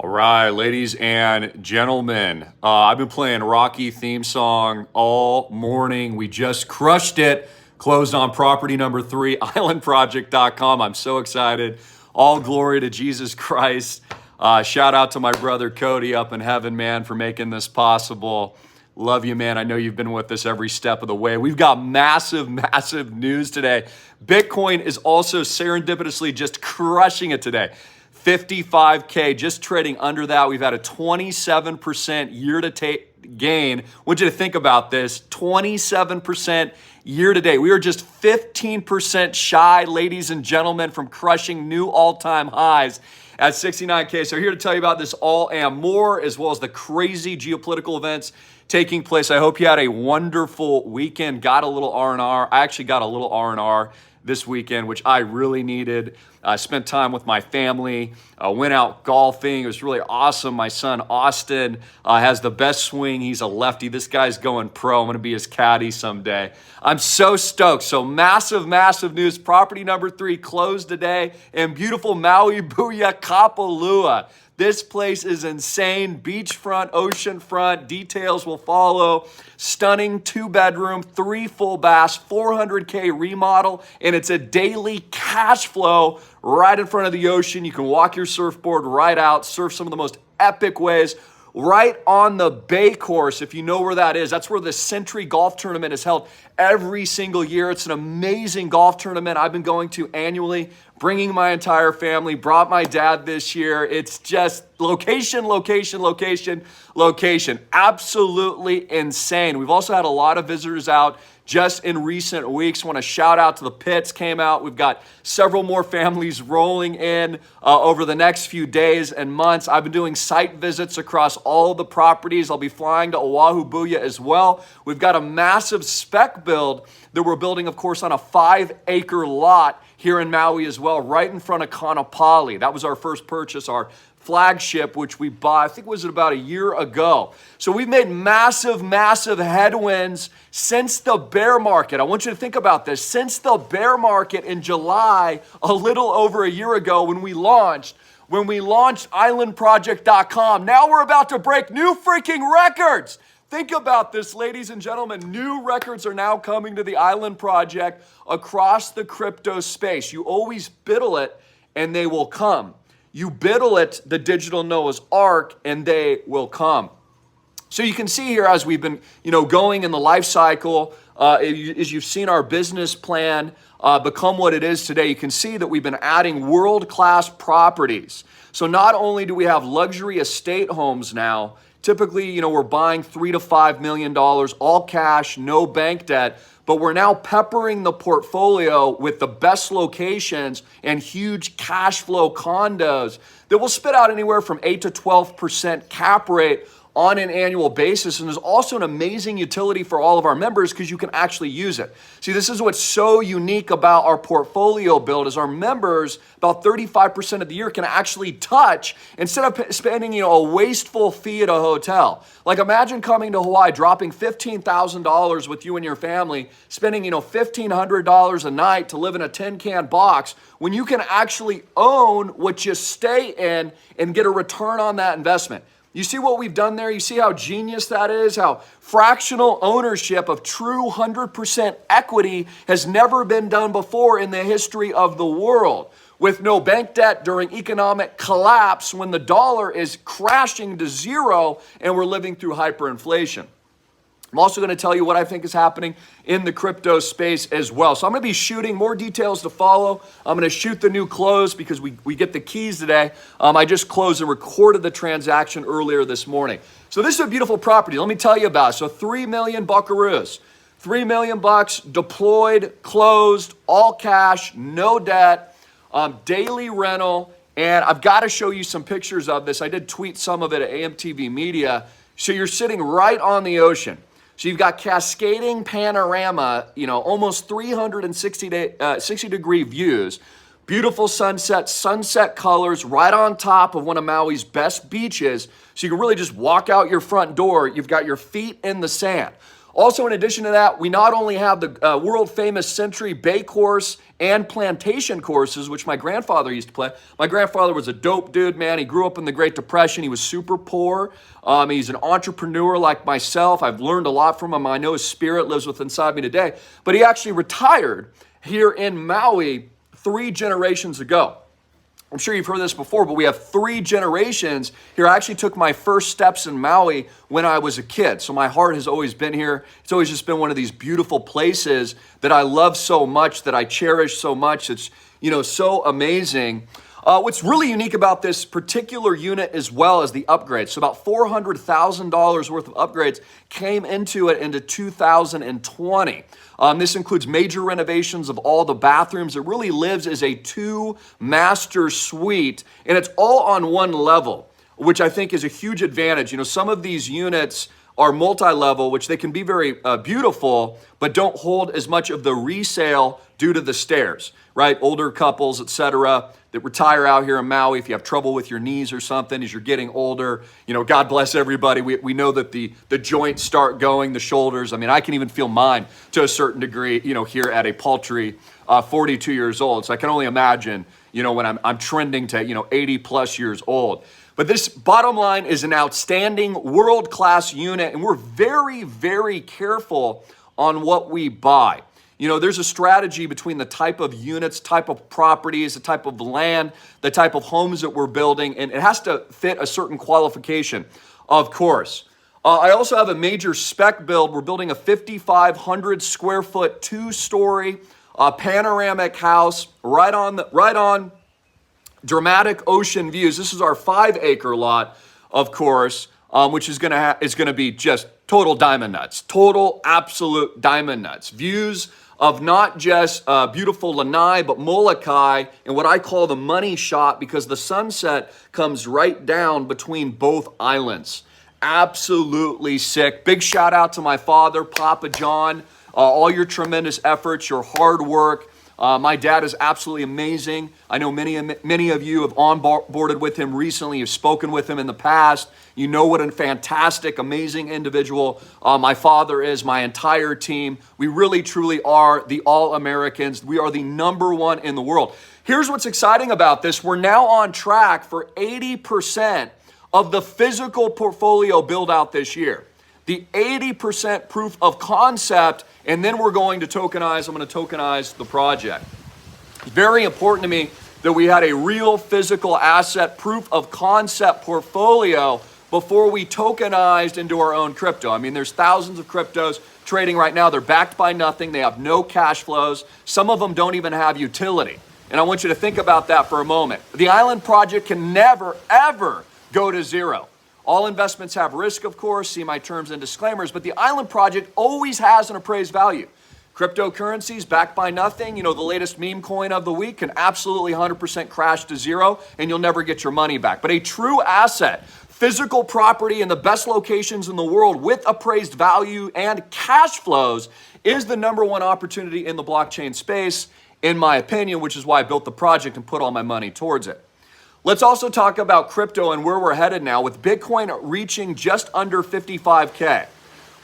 All right, ladies and gentlemen, I've been playing Rocky theme song all morning. We just crushed it. Closed on property number 3, islandproject.com. I'm so excited. All glory to Jesus Christ. Shout out to my brother Cody up in heaven, man, for making this possible. Love you, man. I know you've been with us every step of the way. We've got massive news today. Bitcoin is also serendipitously just crushing it today. 55K, just trading under that. We've had a 27% year-to-date gain. I want you to think about this, 27% year-to-date. We are just 15% shy, ladies and gentlemen, from crushing new all-time highs at 69K. So here to tell you about this all and more, as well as the crazy geopolitical events taking place. I hope you had a wonderful weekend, got a little R&R. I actually got a little R&R this weekend, which I really needed. I spent time with my family, went out golfing. It was really awesome. My son, Austin, has the best swing. He's a lefty. This guy's going pro. I'm going to be his caddy someday. I'm so stoked. So massive news. Property number 3 closed today in beautiful Maui, Booyah, Kapalua. This place is insane. Beachfront, oceanfront. Details will follow. Stunning 2-bedroom, 3 full baths, 400K remodel, and it's a daily cash flow right in front of the ocean. You can walk your surfboard right out, surf some of the most epic waves right on the Bay course. If you know where that is, that's where the Century Golf Tournament is held every single year. It's an amazing golf tournament I've been going to annually, bringing my entire family, brought my dad this year. It's just location. Absolutely insane. We've also had a lot of visitors out just in recent weeks. I want to shout out to the Pits came out. We've got several more families rolling in over the next few days and months. I've been doing site visits across all the properties. I'll be flying to Oahu, Booyah as well. We've got a massive spec build that we're building, of course, on a 5-acre lot here in Maui as well, right in front of Kanapali. That was our first purchase, our flagship, which we bought, I think was about a year ago. So we've made massive headwinds since the bear market. I want you to think about this. Since the bear market in July, a little over a year ago when we launched islandproject.com, now we're about to break new freaking records. Think about this, ladies and gentlemen. New records are now coming to the Island Project across the crypto space. You always biddle it and they will come. You biddle it, the digital Noah's Ark, and they will come. So you can see here as we've been, going in the life cycle, as you've seen our business plan become what it is today, you can see that we've been adding world-class properties. So not only do we have luxury estate homes now, typically, we're buying $3 to $5 million, all cash, no bank debt, but we're now peppering the portfolio with the best locations and huge cash flow condos that will spit out anywhere from 8 to 12% cap rate on an annual basis. And there's also an amazing utility for all of our members because you can actually use it. See, this is what's so unique about our portfolio build is our members, about 35% of the year, can actually touch instead of spending, a wasteful fee at a hotel. Like imagine coming to Hawaii, dropping $15,000 with you and your family, spending, $1,500 a night to live in a tin-can box when you can actually own what you stay in and get a return on that investment. You see what we've done there? You see how genius that is? How fractional ownership of true 100% equity has never been done before in the history of the world. With no bank debt during economic collapse when the dollar is crashing to zero and we're living through hyperinflation. I'm also going to tell you what I think is happening in the crypto space as well. So I'm going to be shooting more details to follow. I'm going to shoot the new close because we get the keys today. I just closed and recorded the transaction earlier this morning. So this is a beautiful property. Let me tell you about it. So 3 million buckaroos, $3 million deployed, closed, all cash, no debt, daily rental. And I've got to show you some pictures of this. I did tweet some of it at AMTV Media. So you're sitting right on the ocean. So you've got cascading panorama, almost 360-degree views, beautiful sunset colors right on top of one of Maui's best beaches. So you can really just walk out your front door. You've got your feet in the sand. Also, in addition to that, we not only have the world famous Century Bay course and plantation courses, which my grandfather used to play. My grandfather was a dope dude, man. He grew up in the Great Depression. He was super poor. He's an entrepreneur like myself. I've learned a lot from him. I know his spirit lives within inside me today. But he actually retired here in Maui 3 generations ago. I'm sure you've heard this before, but we have 3 generations here. I actually took my first steps in Maui when I was a kid. So my heart has always been here. It's always just been one of these beautiful places that I love so much, that I cherish so much. It's, so amazing. What's really unique about this particular unit as well as the upgrades. So about $400,000 worth of upgrades came into it into 2020. This includes major renovations of all the bathrooms. It really lives as a 2-master suite, and it's all on one level, which I think is a huge advantage. Some of these units are multi-level, which they can be very beautiful, but don't hold as much of the resale due to the stairs, right? Older couples, etc., that retire out here in Maui, if you have trouble with your knees or something as you're getting older, God bless everybody. We know that the joints start going, the shoulders. I mean, I can even feel mine to a certain degree, here at a paltry 42 years old. So I can only imagine, when I'm trending to, 80 plus years old. But this, bottom line, is an outstanding world-class unit, and we're very, very careful on what we buy. There's a strategy between the type of units, type of properties, the type of land, the type of homes that we're building, and it has to fit a certain qualification, of course. I also have a major spec build. We're building a 5,500 square foot, 2-story panoramic house right on dramatic ocean views. This is our 5-acre lot, of course, which is gonna be just total diamond nuts, total absolute diamond nuts. Views of not just beautiful Lanai, but Molokai, and what I call the money shot, because the sunset comes right down between both islands. Absolutely sick. Big shout out to my father, Papa John. All your tremendous efforts, your hard work. My dad is absolutely amazing. I know many of you have onboarded with him recently. You've spoken with him in the past. You know what a fantastic, amazing individual my father is, my entire team. We really, truly are the All-Americans. We are the #1 in the world. Here's what's exciting about this. We're now on track for 80% of the physical portfolio build out this year. The 80% proof of concept, and then we're going to tokenize. I'm going to tokenize the project. Very important to me that we had a real physical asset proof of concept portfolio before we tokenized into our own crypto. I mean, there's thousands of cryptos trading right now. They're backed by nothing. They have no cash flows. Some of them don't even have utility. And I want you to think about that for a moment. The Island project can never, ever go to zero. All investments have risk, of course. See my terms and disclaimers. But the Island project always has an appraised value. Cryptocurrencies backed by nothing. The latest meme coin of the week can absolutely 100% crash to zero, and you'll never get your money back. But a true asset, physical property in the best locations in the world with appraised value and cash flows, is the #1 opportunity in the blockchain space, in my opinion, which is why I built the project and put all my money towards it. Let's also talk about crypto and where we're headed now, with Bitcoin reaching just under 55K.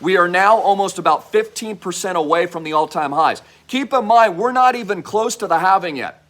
We are now almost about 15% away from the all-time highs. Keep in mind, we're not even close to the halving yet.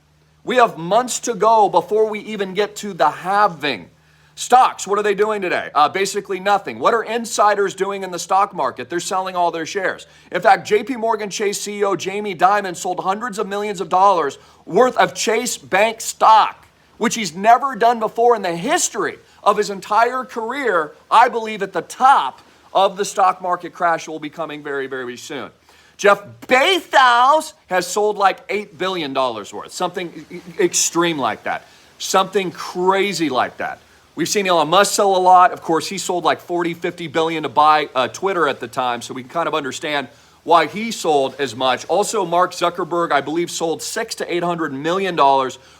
We have months to go before we even get to the halving. Stocks, what are they doing today? Basically nothing. What are insiders doing in the stock market? They're selling all their shares. In fact, JP Morgan Chase CEO Jamie Dimon sold hundreds of millions of dollars worth of Chase Bank stock, which he's never done before in the history of his entire career. I believe at the top of the stock market crash will be coming very, very soon. Jeff Bezos has sold like $8 billion worth, something extreme like that, something crazy like that. We've seen Elon Musk sell a lot. Of course, he sold like 40, 50 billion to buy Twitter at the time, so we can kind of understand why he sold as much. Also, Mark Zuckerberg, I believe, sold $600 to $800 million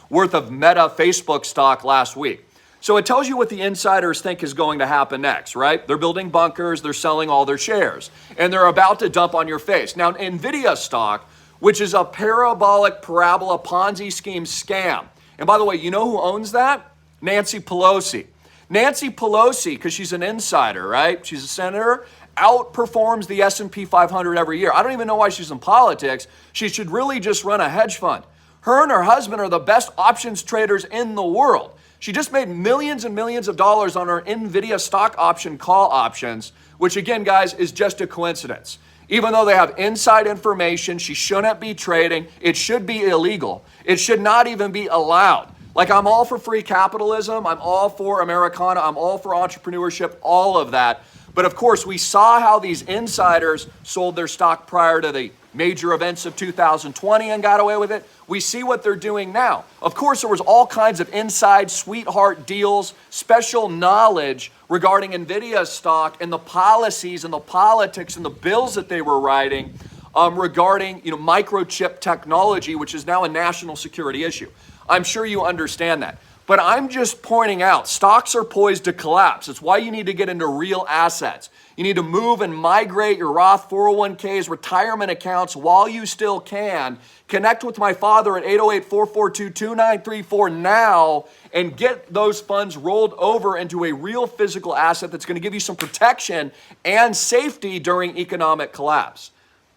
worth of Meta Facebook stock last week. So it tells you what the insiders think is going to happen next, right? They're building bunkers, they're selling all their shares, and they're about to dump on your face. Now, Nvidia stock, which is a parabola Ponzi scheme scam. And by the way, you know who owns that? Nancy Pelosi. Nancy Pelosi, because she's an insider, right? She's a senator, outperforms the S&P 500 every year. I don't even know why she's in politics. She should really just run a hedge fund. Her and her husband are the best options traders in the world. She just made millions and millions of dollars on her NVIDIA stock option call options, which again, guys, is just a coincidence. Even though they have inside information, she shouldn't be trading. It should be illegal. It should not even be allowed. Like, I'm all for free capitalism. I'm all for Americana. I'm all for entrepreneurship, all of that. But of course, we saw how these insiders sold their stock prior to the major events of 2020 and got away with it. We see what they're doing now. Of course, there was all kinds of inside sweetheart deals, special knowledge regarding NVIDIA stock and the policies and the politics and the bills that they were writing regarding, microchip technology, which is now a national security issue. I'm sure you understand that. But I'm just pointing out, stocks are poised to collapse. It's why you need to get into real assets. You need to move and migrate your Roth 401ks, retirement accounts while you still can. Connect with my father at 808-442-2934 now and get those funds rolled over into a real physical asset that's going to give you some protection and safety during economic collapse.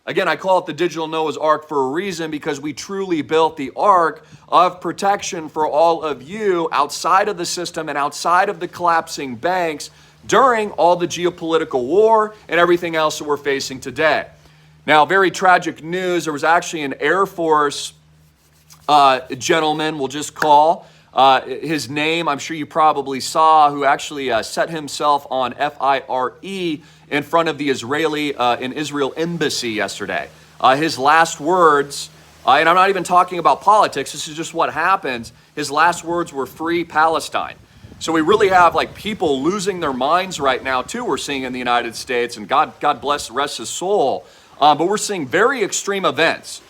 Again, I call it the digital Noah's Ark for a reason, because we truly built the ark of protection for all of you outside of the system and outside of the collapsing banks during all the geopolitical war and everything else that we're facing today. Now, very tragic news. There was actually an Air Force gentleman, we'll just call his name, I'm sure you probably saw, who actually set himself on FIRE in front of the Israeli in Israel embassy yesterday. His last words, and I'm not even talking about politics, this is just what happens. His last words were "Free Palestine." So we really have people losing their minds right now too, we're seeing in the United States, and God bless, rest his soul. But we're seeing very extreme events.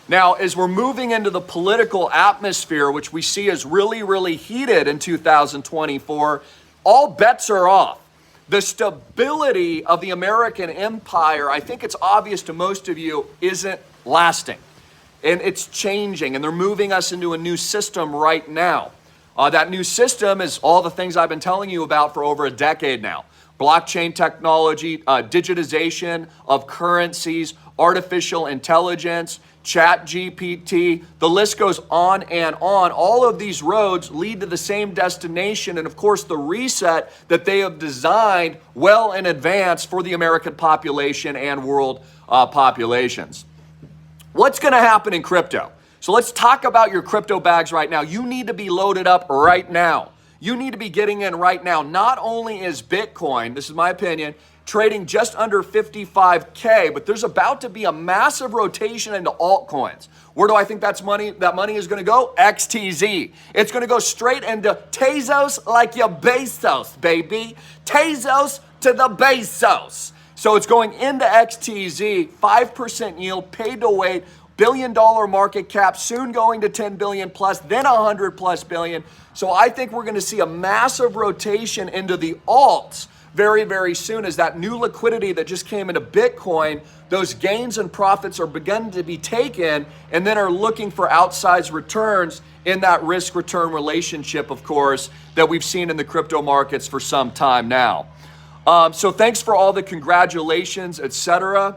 Now, as we're moving into the political atmosphere, which we see is really, really heated in 2024, all bets are off. The stability of the American empire, I think it's obvious to most of you, isn't lasting. And it's changing, and they're moving us into a new system right now. That new system is all the things I've been telling you about for over a decade now. Blockchain technology, digitization of currencies, artificial intelligence, Chat GPT, the list goes on and on. All of these roads lead to the same destination, and of course the reset that they have designed well in advance for the American population and world populations. What's going to happen in crypto? So let's talk about your crypto bags right now. You need to be loaded up right now. You need to be getting in right now. Not only is Bitcoin, this is my opinion, trading just under 55K, but there's about to be a massive rotation into altcoins. Where do I think that money is going to go? XTZ. It's going to go straight into Tezos like your Bezos, baby. Tezos to the Bezos. So it's going into XTZ, 5% yield, paid to wait, billion-dollar market cap, soon going to 10 billion plus, then 100 plus billion. So I think we're going to see a massive rotation into the alts very, very soon, as that new liquidity that just came into Bitcoin, those gains and profits are beginning to be taken and then are looking for outsized returns in that risk-return relationship, of course, that we've seen in the crypto markets for some time now. So thanks for all the congratulations, etc.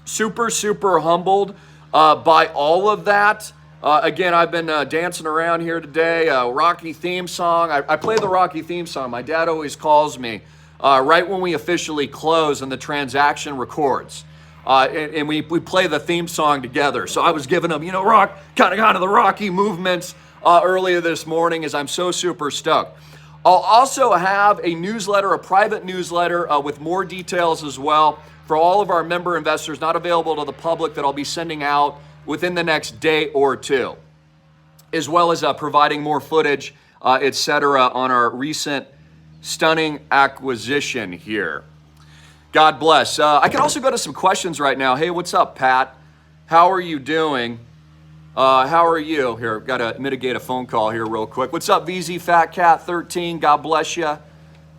Super, super humbled by all of that. Again, I've been dancing around here today. Rocky theme song. I play the Rocky theme song. My dad always calls me right when we officially close and the transaction records. And we play the theme song together. So I was giving him, kind of the Rocky movements earlier this morning, as I'm so super stoked. I'll also have a newsletter, a private newsletter with more details as well for all of our member investors, not available to the public, that I'll be sending out within the next day or two, as well as providing more footage, etc., on our recent stunning acquisition here. God bless. I can also go to some questions right now. Hey, what's up, Pat? How are you doing? How are you? Here, got to mitigate a phone call here real quick. What's up, VZ Fat Cat 13? God bless you.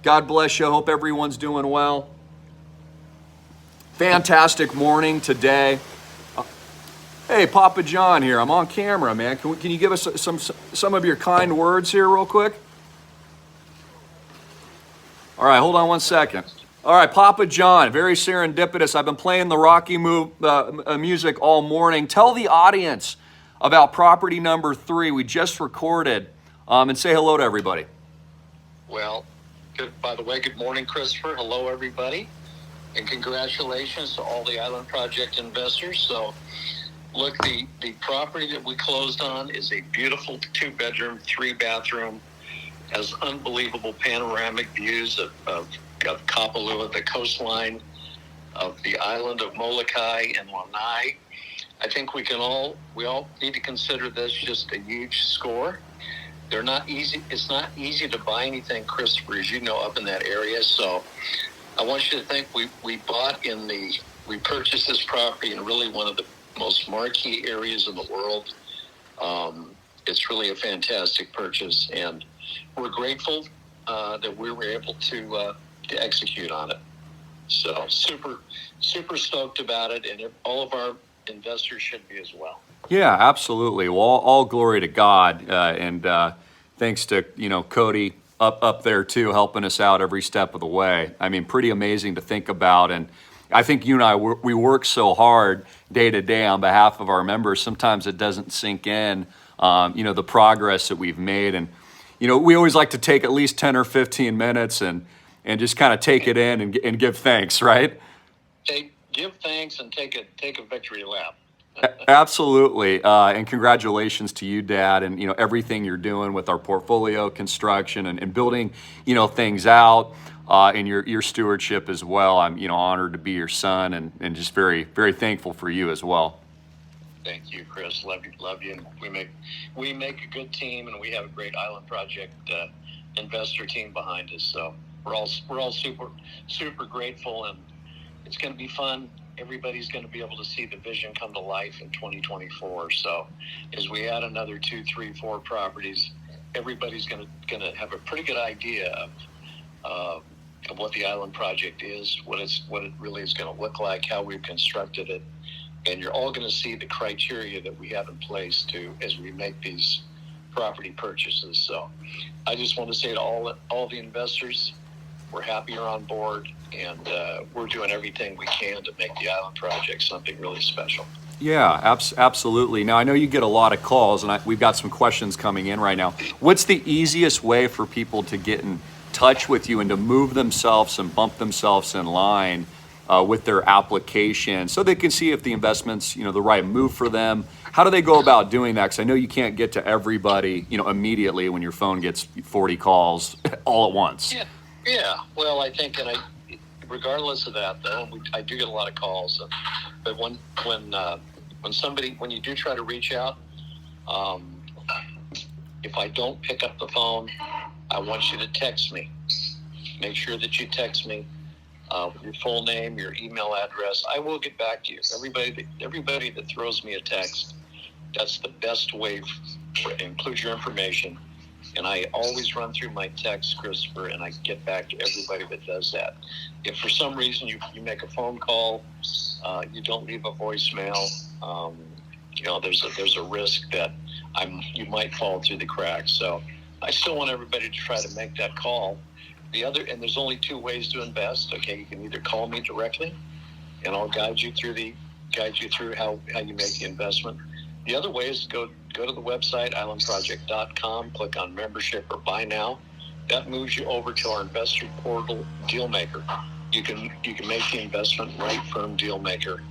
God bless you. Hope everyone's doing well. Fantastic morning today. Hey, Papa John here. I'm on camera, man. Can you give us some of your kind words here real quick? All right, hold on one second. All right, Papa John, very serendipitous. I've been playing the Rocky music all morning. Tell the audience about property number 3 we just recorded, and say hello to everybody. Well, by the way, good morning, Christopher. Hello, everybody. And congratulations to all the Island Project investors. So, look, the property that we closed on is a beautiful 2-bedroom, 3-bathroom, has unbelievable panoramic views of Kapalua, the coastline of the island of Molokai and Lanai. I think we all need to consider this just a huge score. They're not easy. It's not easy to buy anything, Christopher, as you know, up in that area. So I want you to think we purchased this property in really one of the most marquee areas in the world. It's really a fantastic purchase, and we're grateful that we were able to execute on it. So super stoked about it, and all of our investors should be as well. Yeah, absolutely. Well, all glory to God, and thanks to Cody up there too, helping us out every step of the way. I mean, pretty amazing to think about, and I think you and I we work so hard day to day on behalf of our members. Sometimes it doesn't sink in, the progress that we've made, and we always like to take at least 10 or 15 minutes and just kind of take it in and give thanks, right? Give thanks and take a victory lap. Absolutely, and congratulations to you, Dad, and everything you're doing with our portfolio construction and building things out, and your stewardship as well. I'm honored to be your son, and just very, very thankful for you as well. Thank you, Chris. Love you. And we make a good team, and we have a great Island Project investor team behind us. So we're all super grateful, and it's going to be fun. Everybody's going to be able to see the vision come to life in 2024. So as we add another 2, 3, 4 properties, everybody's going to have a pretty good idea of what the Island Project is, what it really is going to look like, how we've constructed it. And you're all going to see the criteria that we have in place as we make these property purchases. So I just want to say to all the investors, we're happy you're on board, and we're doing everything we can to make the Island Project something really special. Yeah, absolutely. Now, I know you get a lot of calls, and we've got some questions coming in right now. What's the easiest way for people to get in touch with you and to move themselves and bump themselves in line with their application so they can see if the investment's the right move for them? How do they go about doing that? Because I know you can't get to everybody immediately when your phone gets 40 calls all at once. Yeah. Well, I think, and regardless of that, though, I do get a lot of calls. But when you do try to reach out, if I don't pick up the phone, I want you to text me. Make sure that you text me with your full name, your email address. I will get back to you. Everybody that throws me a text, that's the best way. Include your information. And I always run through my text, Christopher, and I get back to everybody that does that. If for some reason you make a phone call, you don't leave a voicemail, there's a risk that you might fall through the cracks. So I still want everybody to try to make that call. And there's only 2 ways to invest. Okay, you can either call me directly, and I'll guide you through how you make the investment. The other way is to go to the website, islandproject.com, click on membership or buy now. That moves you over to our investor portal, Dealmaker. You can make the investment right from Dealmaker.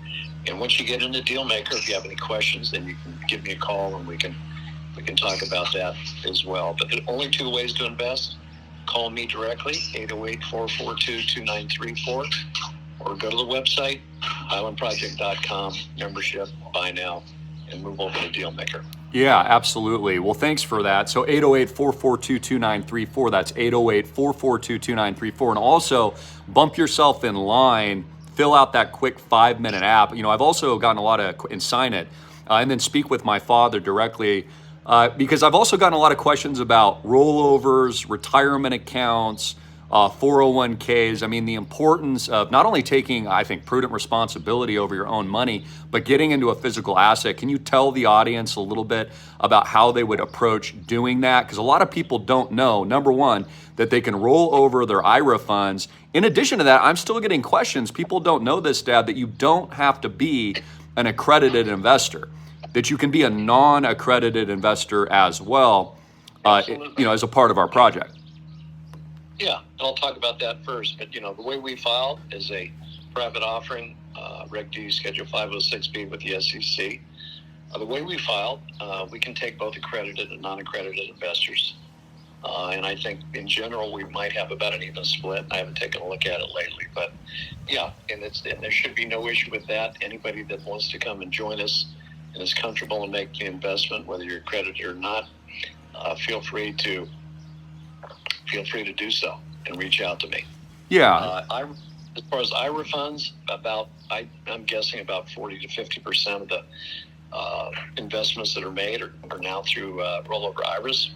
And once you get into Dealmaker, if you have any questions, then you can give me a call and we can talk about that as well. But the only 2 ways to invest: call me directly, 808-442-2934, or go to the website, islandproject.com, membership, buy now, and move over to Dealmaker. Yeah, absolutely. Well, thanks for that. So 808-442-2934, that's 808-442-2934. And also bump yourself in line, fill out that quick 5-minute app. I've also gotten a lot and sign it, and then speak with my father directly, because I've also gotten a lot of questions about rollovers, retirement accounts, 401ks. I mean, the importance of not only taking, I think, prudent responsibility over your own money, but getting into a physical asset. Can you tell the audience a little bit about how they would approach doing that? Because a lot of people don't know, number one, that they can roll over their HiGhER funds. In addition to that, I'm still getting questions. People don't know this, Dad, that you don't have to be an accredited investor, that you can be a non-accredited investor as well, as a part of our project. Yeah, and I'll talk about that first. But, the way we filed is a private offering, Reg D, Schedule 506B with the SEC. The way we filed, we can take both accredited and non-accredited investors. And I think in general, we might have about an even split. I haven't taken a look at it lately, but yeah, and there should be no issue with that. Anybody that wants to come and join us and is comfortable in making the investment, whether you're accredited or not, feel free to do so and reach out to me. Yeah. As far as HiGhER funds, I'm guessing about 40 to 50% of the investments that are made are now through rollover HiGhERs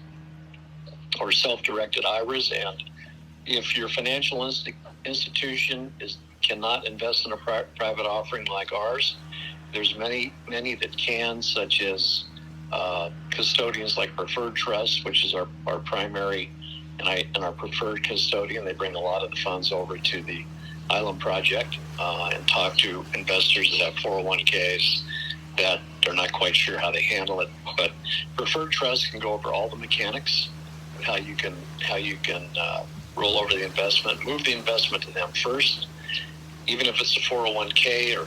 or self-directed HiGhERs. And if your financial institution cannot invest in a private offering like ours, there's many that can, such as custodians like Preferred Trust, which is our primary and our preferred custodian. They bring a lot of the funds over to the Island Project and talk to investors that have 401ks that they're not quite sure how they handle it. But Preferred Trust can go over all the mechanics, how you can roll over the investment, move the investment to them first, even if it's a 401k, or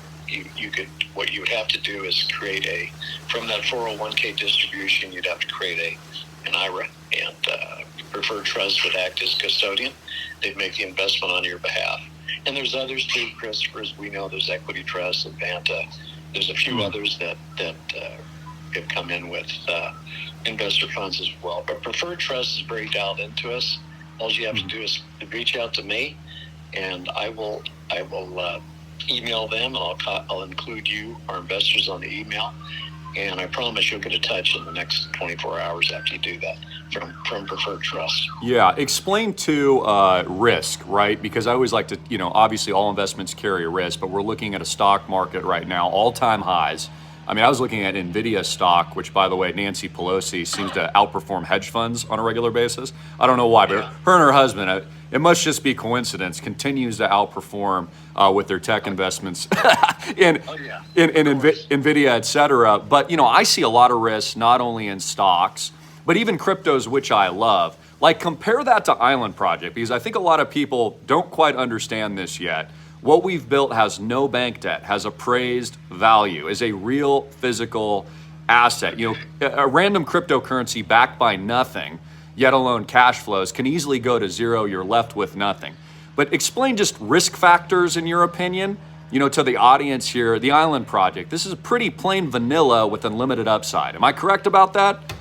what you would have to do is create from that 401k distribution, you'd have to create an HiGhER, and Preferred Trust would act as custodian. They'd make the investment on your behalf. And there's others too, Christopher, as we know. There's Equity Trust and Vanta. There's a few others that have come in with investor funds as well. But Preferred Trust is very dialed into us. All you have to do is reach out to me, and I will email them, and I'll include you, our investors, on the email. And I promise you'll get a touch in the next 24 hours after you do that from Preferred Trust. Yeah, explain to risk, right? Because I always like to, obviously all investments carry a risk, but we're looking at a stock market right now, all-time highs. I mean, I was looking at NVIDIA stock, which, by the way, Nancy Pelosi seems to outperform hedge funds on a regular basis. I don't know why, but her and her husband, it must just be coincidence, continues to outperform with their tech investments in NVIDIA, et cetera. But, I see a lot of risks, not only in stocks, but even cryptos, which I love. Like, compare that to Island Project, because I think a lot of people don't quite understand this yet. What we've built has no bank debt, has appraised value, is a real physical asset. A random cryptocurrency backed by nothing, yet alone cash flows, can easily go to zero. You're left with nothing. But explain just risk factors in your opinion, to the audience here. The Island Project, this is pretty plain vanilla with unlimited upside. Am I correct about that?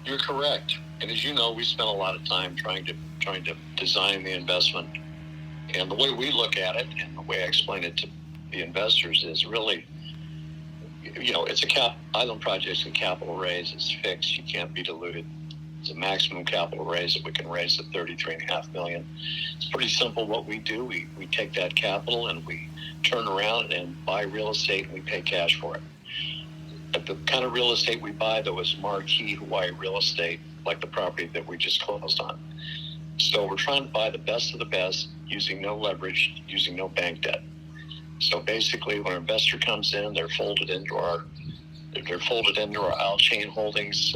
You're correct. And as you know, we spent a lot of time trying to design the investment. And the way we look at it, and the way I explain it to the investors, is really, it's Island Project's a capital raise. It's fixed. You can't be diluted. It's a maximum capital raise that we can raise at $33.5 million. It's pretty simple what we do. We take that capital and we turn around and buy real estate, and we pay cash for it. But the kind of real estate we buy, though, is marquee Hawaii real estate, like the property that we just closed on. So we're trying to buy the best of the best, using no leverage, using no bank debt. So basically, when an investor comes in, they're folded into our Altchain Holdings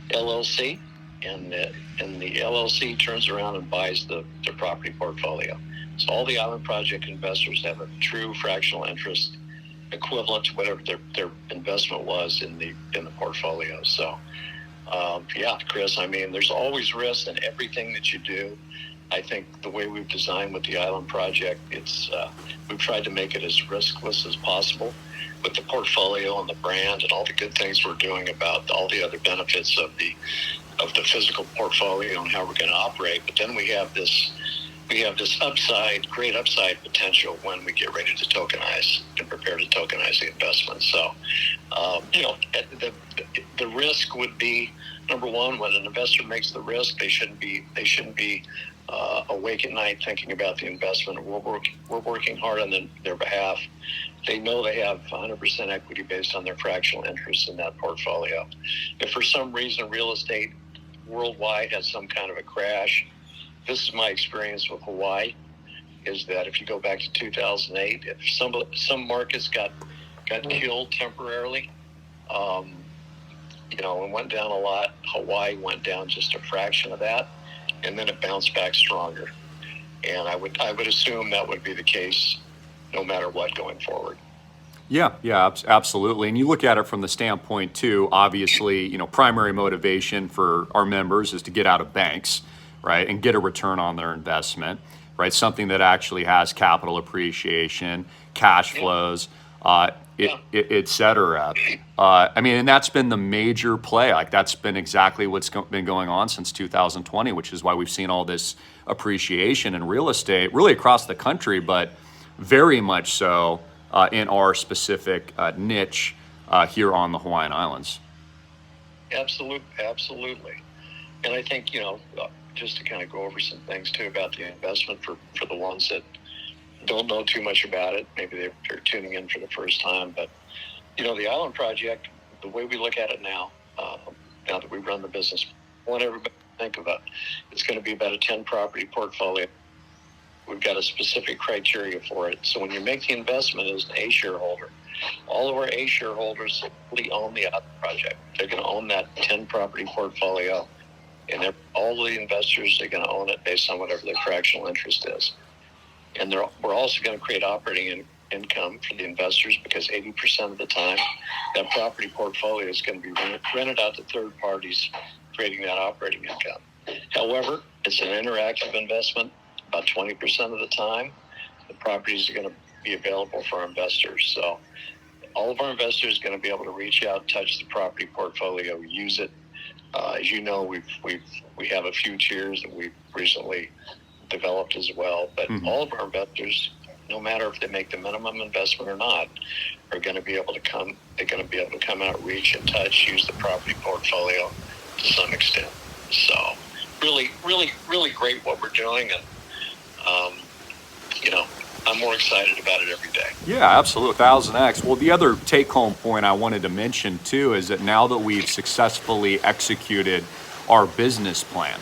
LLC, and the LLC turns around and buys the property portfolio. So all the Island Project investors have a true fractional interest equivalent to whatever their investment was in the portfolio. So. Chris, I mean, there's always risk in everything that you do. I think the way we've designed with the Island Project, we've tried to make it as riskless as possible with the portfolio and the brand and all the good things we're doing about all the other benefits of the physical portfolio and how we're going to operate. But then we have this great upside potential when we get ready to tokenize and prepare to tokenize the investment. So, the risk would be number one, when an investor makes the risk, they shouldn't be awake at night thinking about the investment. We're working hard on their behalf. They know they have 100% equity based on their fractional interest in that portfolio. If for some reason real estate worldwide has some kind of a crash, this is my experience with Hawaii, is that if you go back to 2008, if some markets got killed temporarily, and went down a lot, Hawaii went down just a fraction of that, and then it bounced back stronger. And I would assume that would be the case no matter what going forward. Yeah, absolutely. And you look at it from the standpoint too, obviously, primary motivation for our members is to get out of banks, right, and get a return on their investment, right? Something that actually has capital appreciation, cash flows, et cetera. And that's been the major play. Like, that's been exactly what's been going on since 2020, which is why we've seen all this appreciation in real estate, really across the country, but very much so in our specific niche here on the Hawaiian Islands. Absolutely. And I think, just to kind of go over some things too about the investment for the ones that don't know too much about it. Maybe they're tuning in for the first time, but the Island Project, the way we look at it now that we run the business, I want everybody to think about it's going to be about a 10 property portfolio. We've got a specific criteria for it. So when you make the investment as an A shareholder, all of our A shareholders fully own the Island Project. They're going to own that 10 property portfolio, and all the investors are going to own it based on whatever their fractional interest is. And we're also going to create operating income for the investors, because 80% of the time that property portfolio is going to be rented out to third parties, creating that operating income. However, it's an interactive investment. About 20% of the time, the properties are going to be available for our investors. So all of our investors are going to be able to reach out, touch the property portfolio, use it. As you know, we have a few tiers that we've recently developed as well. But all of our investors, no matter if they make the minimum investment or not, are going to be able to come. They're going to be able to come out, reach and touch, use the property portfolio to some extent. So really, really, really great what we're doing, and I'm more excited about it every day. Yeah, absolutely. 1000x. Well, the other take-home point I wanted to mention too is that now that we've successfully executed our business plan,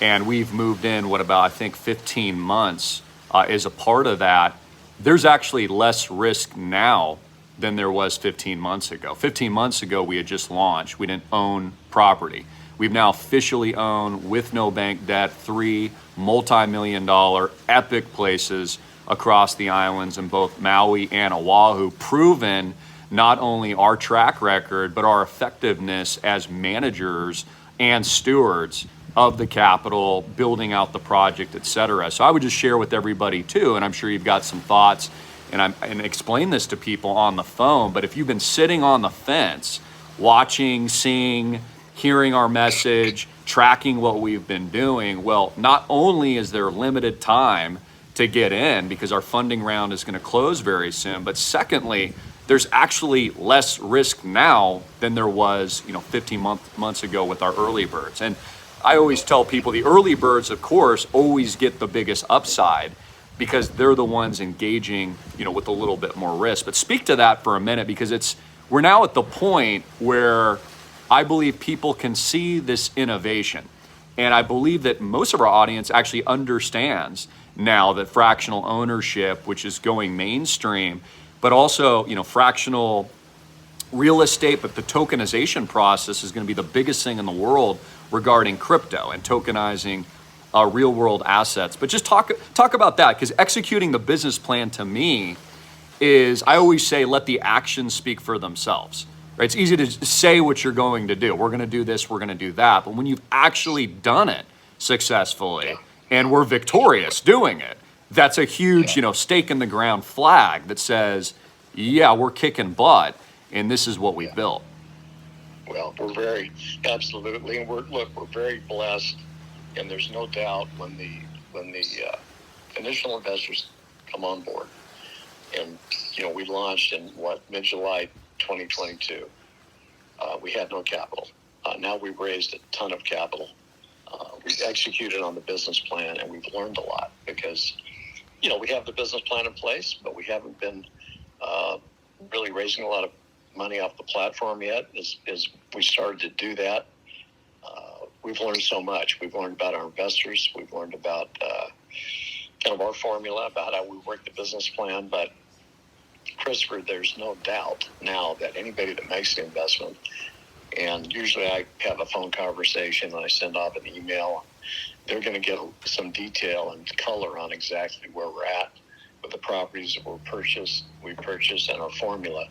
and we've moved in about 15 months as a part of that, there's actually less risk now than there was 15 months ago. 15 months ago, we had just launched. We didn't own property. We've now officially owned, with no bank debt, 3 multi-million-dollar epic places across the islands in both Maui and Oahu, proven not only our track record, but our effectiveness as managers and stewards of the capital, building out the project, et cetera. So I would just share with everybody too, and I'm sure you've got some thoughts, and explain this to people on the phone, but if you've been sitting on the fence, watching, seeing, hearing our message, tracking what we've been doing, well, not only is there limited time to get in because our funding round is going to close very soon, but secondly, there's actually less risk now than there was 15 months ago with our early birds. And I always tell people the early birds, of course, always get the biggest upside because they're the ones engaging with a little bit more risk. But speak to that for a minute, because we're now at the point where I believe people can see this innovation. And I believe that most of our audience actually understands now that fractional ownership, which is going mainstream, but also, fractional real estate, but the tokenization process is going to be the biggest thing in the world regarding crypto and tokenizing real world assets. But just talk about that, because executing the business plan to me is, I always say, let the actions speak for themselves. Right? It's easy to say what you're going to do. We're going to do this, we're going to do that. But when you've actually done it successfully and we're victorious doing it, that's a huge, stake in the ground flag that says, yeah, we're kicking butt and this is what we built. Well, we're absolutely, and we're very blessed, and there's no doubt when the initial investors come on board, and we launched in mid-July 2022. We had no capital. Now we've raised a ton of capital. We've executed on the business plan, and we've learned a lot because, we have the business plan in place, but we haven't been really raising a lot of money off the platform yet. As we started to do that, we've learned so much. We've learned about our investors. We've learned about kind of our formula, about how we work the business plan. But Christopher, there's no doubt now that anybody that makes the investment, and usually I have a phone conversation and I send off an email, they're going to get some detail and color on exactly where we're at with the properties that we purchased and our formula.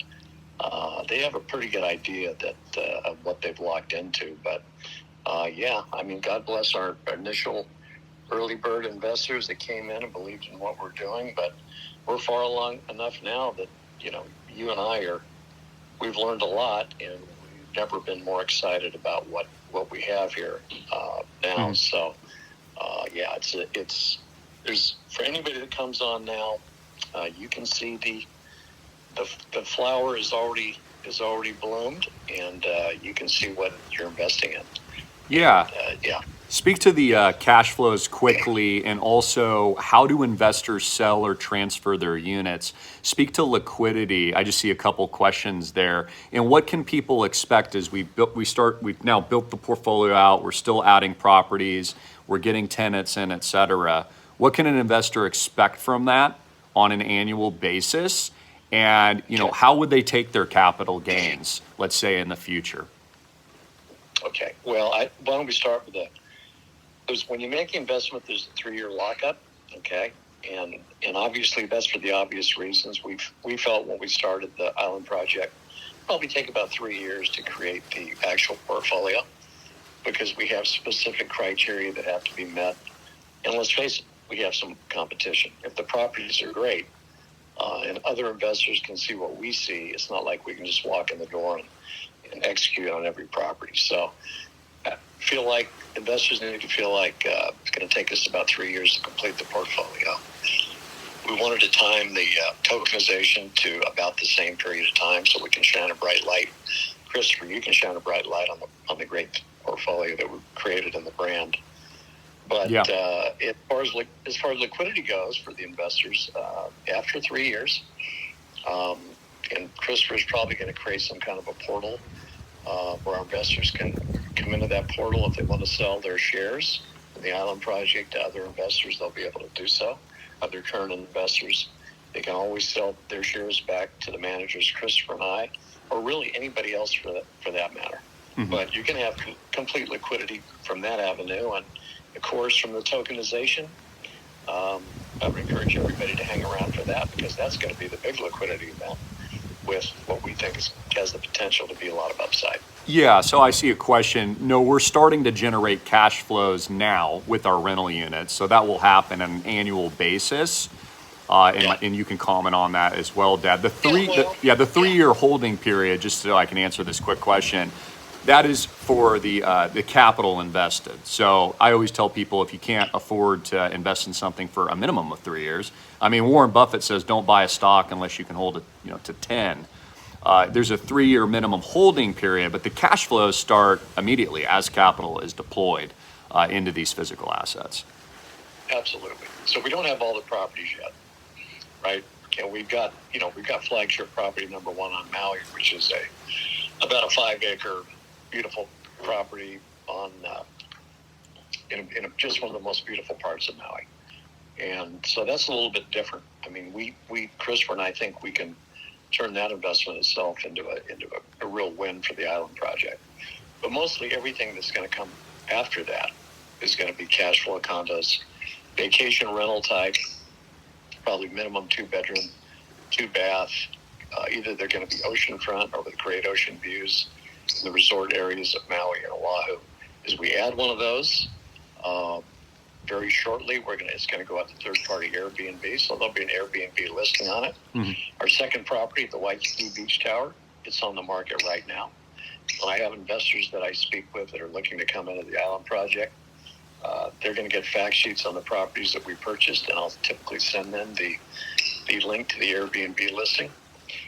They have a pretty good idea of what they've locked into. But God bless our initial early bird investors that came in and believed in what we're doing. But we're far along enough now that, you and we've learned a lot, and we've never been more excited about what we have here now. So, there's for anybody that comes on now, you can see the flower is already bloomed, and you can see what you're investing in. Yeah. And, Speak to the cash flows quickly, and also how do investors sell or transfer their units? Speak to liquidity. I just see a couple questions there. And what can people expect as we've now built the portfolio out, we're still adding properties, we're getting tenants in, et cetera. What can an investor expect from that on an annual basis? And, how would they take their capital gains, let's say, in the future? Okay. Well, why don't we start with when you make the investment, there's a 3-year lockup. Okay. And obviously that's for the obvious reasons. We felt when we started the Island Project, probably take about 3 years to create the actual portfolio, because we have specific criteria that have to be met. And let's face it, we have some competition. If the properties are great, and other investors can see what we see, it's not like we can just walk in the door and execute on every property. So I feel like investors need to feel like it's going to take us about 3 years to complete the portfolio. We wanted to time the tokenization to about the same period of time so we can shine a bright light. Christopher, you can shine a bright light on the great portfolio that we've created in the brand. But as far as liquidity goes for the investors, after 3 years, and Christopher is probably going to create some kind of a portal where our investors can come into that portal. If they want to sell their shares in the Island Project to other investors, they'll be able to do so. Other current investors, they can always sell their shares back to the managers, Christopher and I, or really anybody else for that matter. Mm-hmm. But you can have complete liquidity from that avenue. And of course, from the tokenization, I would encourage everybody to hang around for that, because that's going to be the big liquidity event with what we think has the potential to be a lot of upside. Yeah, so I see a question. No, we're starting to generate cash flows now with our rental units, so that will happen on an annual basis. And you can comment on that as well, Dad. The 3-year holding period, just so I can answer this quick question, that is for the capital invested. So I always tell people, if you can't afford to invest in something for a minimum of 3 years, Warren Buffett says don't buy a stock unless you can hold it, to 10. There's a 3-year minimum holding period, but the cash flows start immediately as capital is deployed into these physical assets. Absolutely. So we don't have all the properties yet, right? And we've got flagship property number 1 on Maui, which is about a 5-acre beautiful property on in just one of the most beautiful parts of Maui. And so that's a little bit different. We Christopher and I think we can turn that investment itself into a real win for the Island Project. But mostly everything that's going to come after that is going to be cash flow condos, vacation rental type, probably minimum 2-bedroom, 2-bath. Either they're going to be oceanfront or with great ocean views in the resort areas of Maui and Oahu. As we add one of those, very shortly, it's going to go out to third-party Airbnb, so there'll be an Airbnb listing on it. Mm-hmm. Our second property, the Waikiki Beach Tower, it's on the market right now. When I have investors that I speak with that are looking to come into the Island Project, they're going to get fact sheets on the properties that we purchased, and I'll typically send them the link to the Airbnb listing.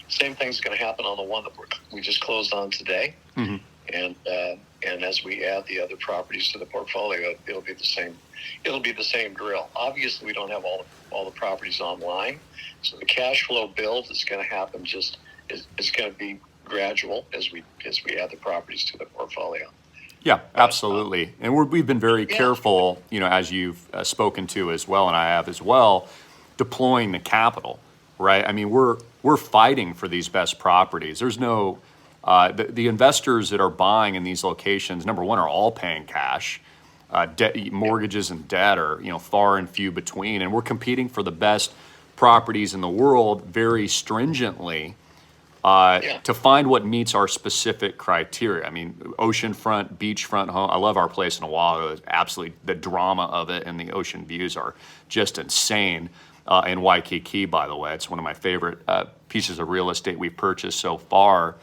Same thing's going to happen on the one that we just closed on today. Mm-hmm. And And as we add the other properties to the portfolio, it'll be the same. It'll be the same drill. Obviously, we don't have all the properties online, so the cash flow build is going to happen. It's going to be gradual as we add the properties to the portfolio. Yeah, absolutely. And we've been very careful, as you've spoken to as well, and I have as well, deploying the capital, right? I mean, we're fighting for these best properties. There's no, the investors that are buying in these locations, number one, are all paying cash. Mortgages and debt are, far and few between. And we're competing for the best properties in the world very stringently. To find what meets our specific criteria. I mean, oceanfront, beachfront home. I love our place in Oahu. It's absolutely, the drama of it and the ocean views are just insane. In Waikiki, by the way, it's one of my favorite pieces of real estate we've purchased so far.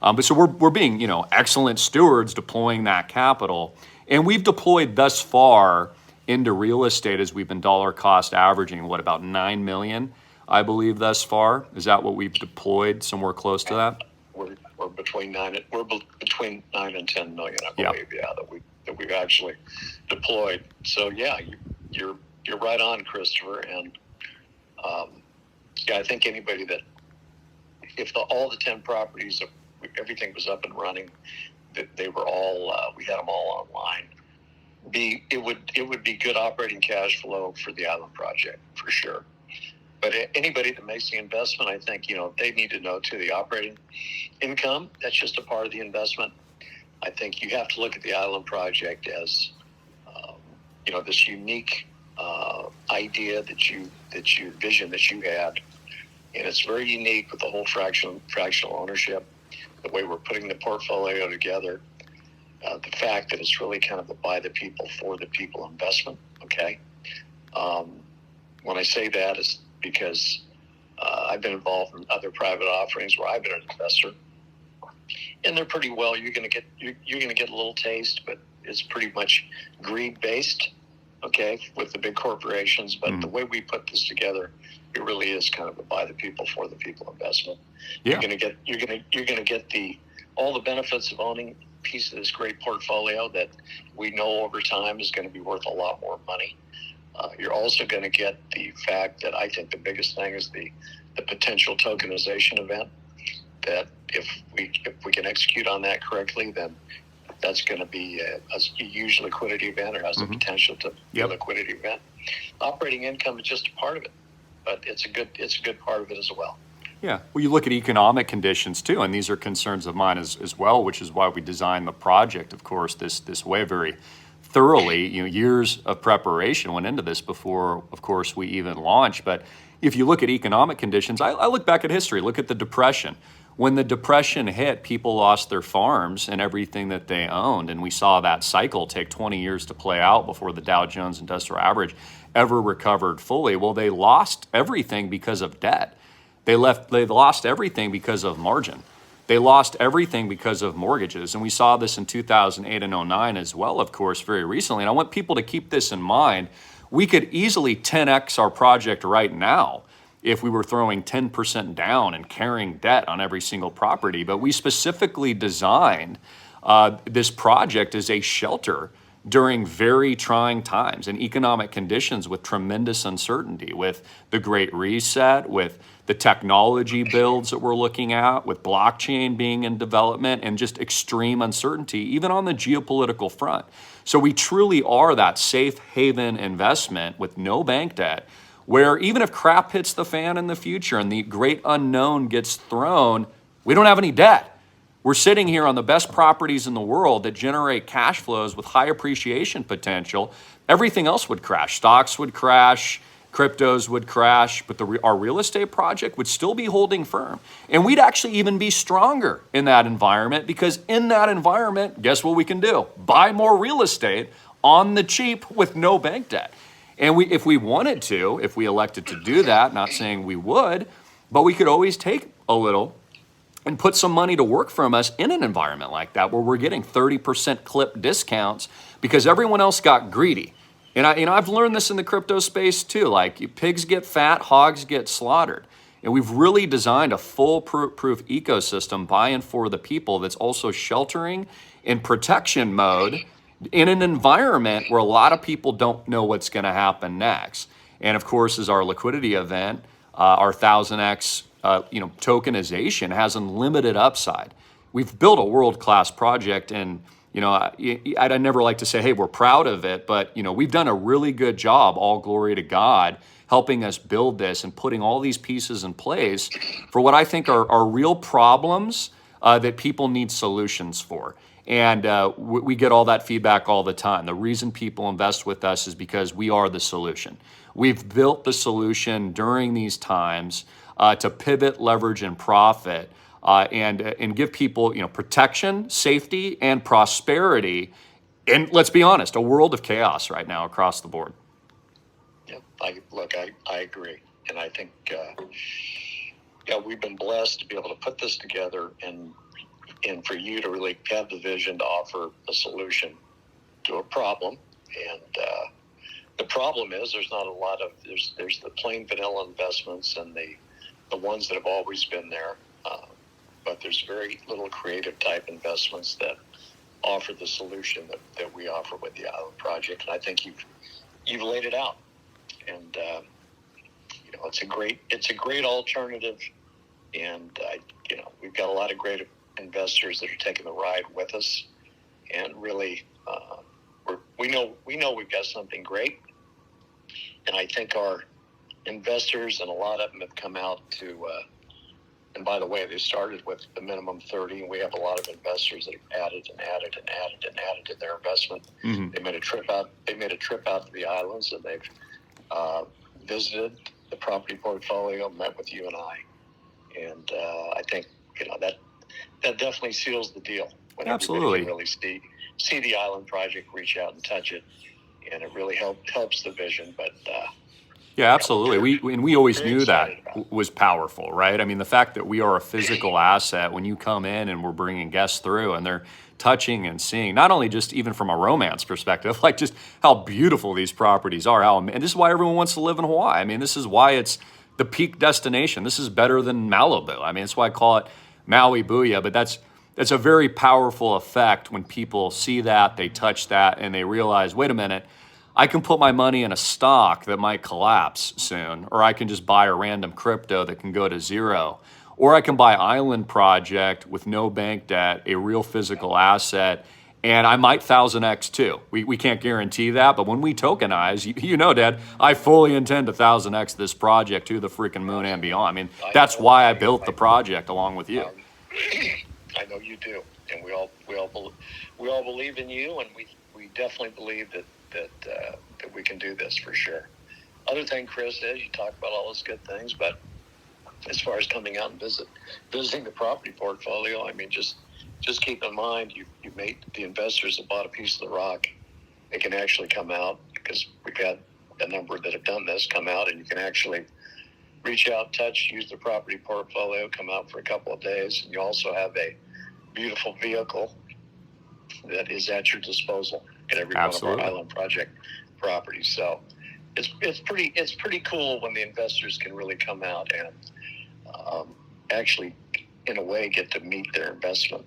But so we're being, excellent stewards deploying that capital, and we've deployed thus far into real estate as we've been dollar cost averaging about $9 million. I believe thus far. Is that what we've deployed? Somewhere close to that. We're between 9 and 10 million, I believe. Yeah, that we've actually deployed. So yeah, you're right on, Christopher. And I think anybody that if all the 10 properties, everything was up and running, that they were all we had them all online. It would be good operating cash flow for the island project for sure. But anybody that makes the investment, I think, they need to know, too, the operating income. That's just a part of the investment. I think you have to look at the island project as, this unique idea vision that you had. And it's very unique with the whole fractional ownership, the way we're putting the portfolio together, the fact that it's really kind of a by the people, for the people investment, okay? When I say that, it's because I've been involved in other private offerings where I've been an investor, and they're pretty well. You're going to get a little taste, but it's pretty much greed based, okay, with the big corporations. But the way we put this together, it really is kind of a by the people, for the people investment. Yeah. You're going to get all the benefits of owning a piece of this great portfolio that we know over time is going to be worth a lot more money. You're also going to get the fact that I think the biggest thing is the potential tokenization event. That if we can execute on that correctly, then that's going to be a huge liquidity event, or has the potential to be a liquidity event. Operating income is just a part of it, but it's a good part of it as well. Yeah. Well, you look at economic conditions too, and these are concerns of mine as well, which is why we designed the project, of course, this way very thoroughly. Years of preparation went into this before, of course, we even launched. But if you look at economic conditions, I look back at history, look at the Depression. When the Depression hit, people lost their farms and everything that they owned. And we saw that cycle take 20 years to play out before the Dow Jones Industrial Average ever recovered fully. Well, they lost everything because of debt. They lost everything because of margin. They lost everything because of mortgages. And we saw this in 2008 and 09 as well, of course, very recently. And I want people to keep this in mind. We could easily 10x our project right now if we were throwing 10% down and carrying debt on every single property. But we specifically designed this project as a shelter during very trying times and economic conditions with tremendous uncertainty, with the Great Reset, with the technology builds that we're looking at, with blockchain being in development, and just extreme uncertainty, even on the geopolitical front. So we truly are that safe haven investment with no bank debt, where even if crap hits the fan in the future and the great unknown gets thrown, we don't have any debt. We're sitting here on the best properties in the world that generate cash flows with high appreciation potential. Everything else would crash. Stocks would crash, cryptos would crash, but our real estate project would still be holding firm. And we'd actually even be stronger in that environment, because in that environment, guess what we can do? Buy more real estate on the cheap with no bank debt. And if we wanted to, if we elected to do that, not saying we would, but we could always take a little and put some money to work from us in an environment like that, where we're getting 30% clip discounts because everyone else got greedy. And I've learned this in the crypto space too. Like, pigs get fat, hogs get slaughtered. And we've really designed a foolproof ecosystem by and for the people that's also sheltering in protection mode in an environment where a lot of people don't know what's going to happen next. And of course, as our liquidity event, our 1000x tokenization has unlimited upside. We've built a world-class project, and I'd never like to say, hey, we're proud of it, but we've done a really good job, all glory to God, helping us build this and putting all these pieces in place for what I think are real problems that people need solutions for. And we get all that feedback all the time. The reason people invest with us is because we are the solution. We've built the solution during these times to pivot, leverage, and profit, and give people protection, safety, and prosperity. And let's be honest, a world of chaos right now across the board. Yep, I agree, and I think we've been blessed to be able to put this together and for you to really have the vision to offer a solution to a problem. And the problem is there's not a lot of, there's the plain vanilla investments and the ones that have always been there. But there's very little creative type investments that offer the solution that we offer with the Island Project. And I think you've laid it out. And, it's a great alternative. And, we've got a lot of great investors that are taking the ride with us, and really we know we've got something great. And I think our investors, and a lot of them have come out to and by the way, they started with the minimum 30, and we have a lot of investors that have added to their investment. Mm-hmm. They made a trip out to the islands, and they've visited the property portfolio, met with you and I, and I think that definitely seals the deal. When Absolutely. Everybody can really see the Island Project, reach out and touch it, and it really helps the vision. But yeah, absolutely. We always knew that was powerful, right? I mean, the fact that we are a physical asset, when you come in and we're bringing guests through and they're touching and seeing, not only just even from a romance perspective, like just how beautiful these properties are, and this is why everyone wants to live in Hawaii. I mean, this is why it's the peak destination. This is better than Malibu. I mean, that's why I call it Maui Booyah, but that's a very powerful effect when people see that, they touch that, and they realize, wait a minute, I can put my money in a stock that might collapse soon, or I can just buy a random crypto that can go to zero, or I can buy Island Project with no bank debt, a real physical asset, and I might 1000x too. We can't guarantee that, but when we tokenize, Dad, I fully intend to 1000x this project to the freaking moon and beyond. I mean, that's why I built the project along with you. I know you do, and we all believe in you, and we definitely believe that we can do this for sure. Other thing, Chris, is you talk about all those good things, but as far as coming out and visiting the property portfolio, I mean, just keep in mind you made the investors that bought a piece of the rock. They can actually come out, because we've had a number that have done this, come out, and you can actually reach out, touch, use the property portfolio, come out for a couple of days, and you also have a beautiful vehicle that is at your disposal at every Absolutely. One of our Island Project properties. So it's pretty cool when the investors can really come out and actually, in a way, get to meet their investment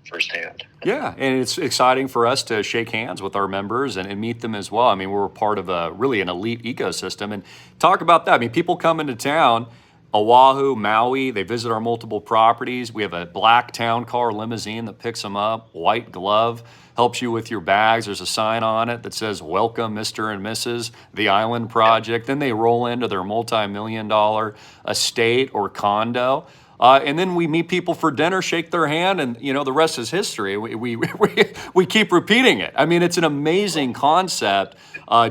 firsthand. Yeah, and it's exciting for us to shake hands with our members and meet them as well. I mean, we're part of really an elite ecosystem, and talk about that. I mean, people come into town, Oahu, Maui, they visit our multiple properties. We have a black town car limousine that picks them up, white glove, helps you with your bags. There's a sign on it that says, "Welcome, Mr. and Mrs. The Island Project." Then they roll into their multi-million-dollar estate or condo. And then we meet people for dinner, shake their hand, and the rest is history. We keep repeating it. I mean, it's an amazing concept.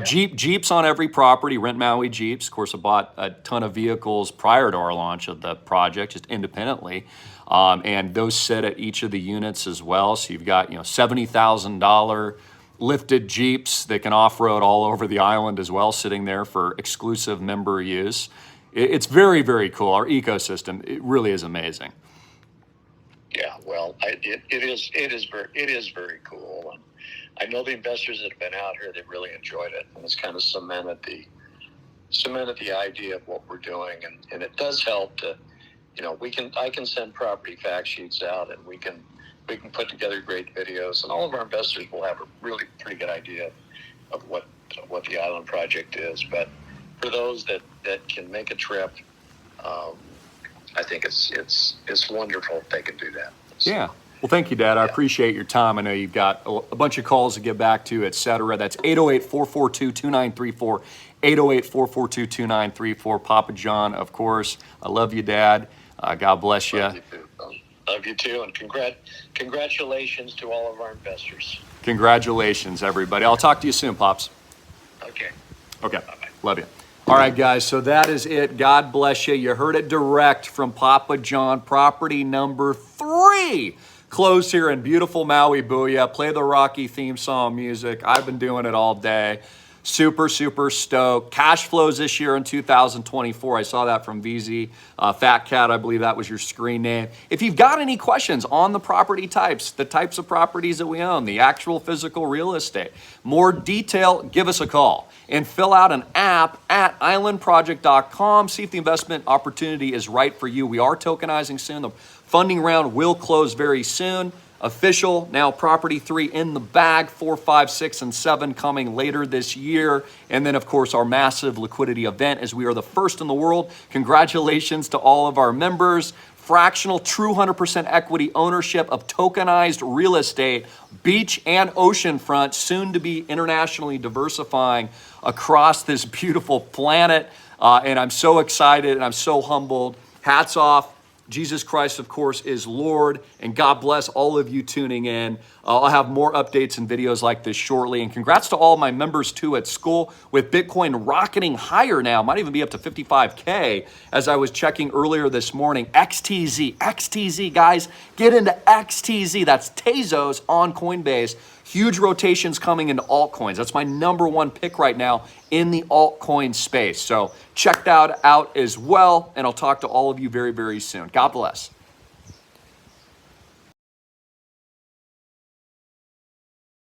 Jeeps on every property, rent Maui Jeeps. Of course, I bought a ton of vehicles prior to our launch of the project, just independently. And those sit at each of the units as well. So you've got $70,000 lifted Jeeps that can off-road all over the island as well, sitting there for exclusive member use. It's very, very cool. Our ecosystem, it really is amazing. Yeah, well, it is very cool. And I know the investors that have been out here, they've really enjoyed it, and it's kind of cemented the idea of what we're doing, and it does help to, I can send property fact sheets out, and we can put together great videos, and all of our investors will have a really pretty good idea of what the island project is. But for those that can make a trip, I think it's wonderful if they can do that. So, Yeah. Well, thank you, Dad. I appreciate your time. I know you've got a bunch of calls to get back to, et cetera. That's 808-442-2934, 808-442-2934. Papa John, of course. I love you, Dad. God bless you. Love you too. Love you too, and congratulations to all of our investors. Congratulations, everybody. I'll talk to you soon, Pops. Okay. Okay. Bye-bye. Love you. All right, guys, so that is it. God bless you. You heard it direct from Papa John. Property number 3 closed here in beautiful Maui, Booyah. Play the Rocky theme song music. I've been doing it all day. Super, super stoked. Cash flows this year in 2024. I saw that from VZ. Fat Cat, I believe that was your screen name. If you've got any questions on the property types, the types of properties that we own, the actual physical real estate, more detail, give us a call and fill out an app at islandproject.com. See if the investment opportunity is right for you. We are tokenizing soon. The funding round will close very soon. Official, now property 3 in the bag, 4, 5, 6, and 7 coming later this year. And then, of course, our massive liquidity event as we are the first in the world. Congratulations to all of our members. Fractional, true 100% equity ownership of tokenized real estate, beach and oceanfront, soon to be internationally diversifying across this beautiful planet. And I'm so excited and I'm so humbled. Hats off. Jesus Christ, of course, is Lord, and God bless all of you tuning in. I'll have more updates and videos like this shortly, and congrats to all my members, too, at school, with Bitcoin rocketing higher now. Might even be up to 55K, as I was checking earlier this morning. XTZ, guys, get into XTZ. That's Tezos on Coinbase. Huge rotations coming into altcoins. That's my #1 pick right now in the altcoin space. So check that out as well, and I'll talk to all of you very, very soon. God bless.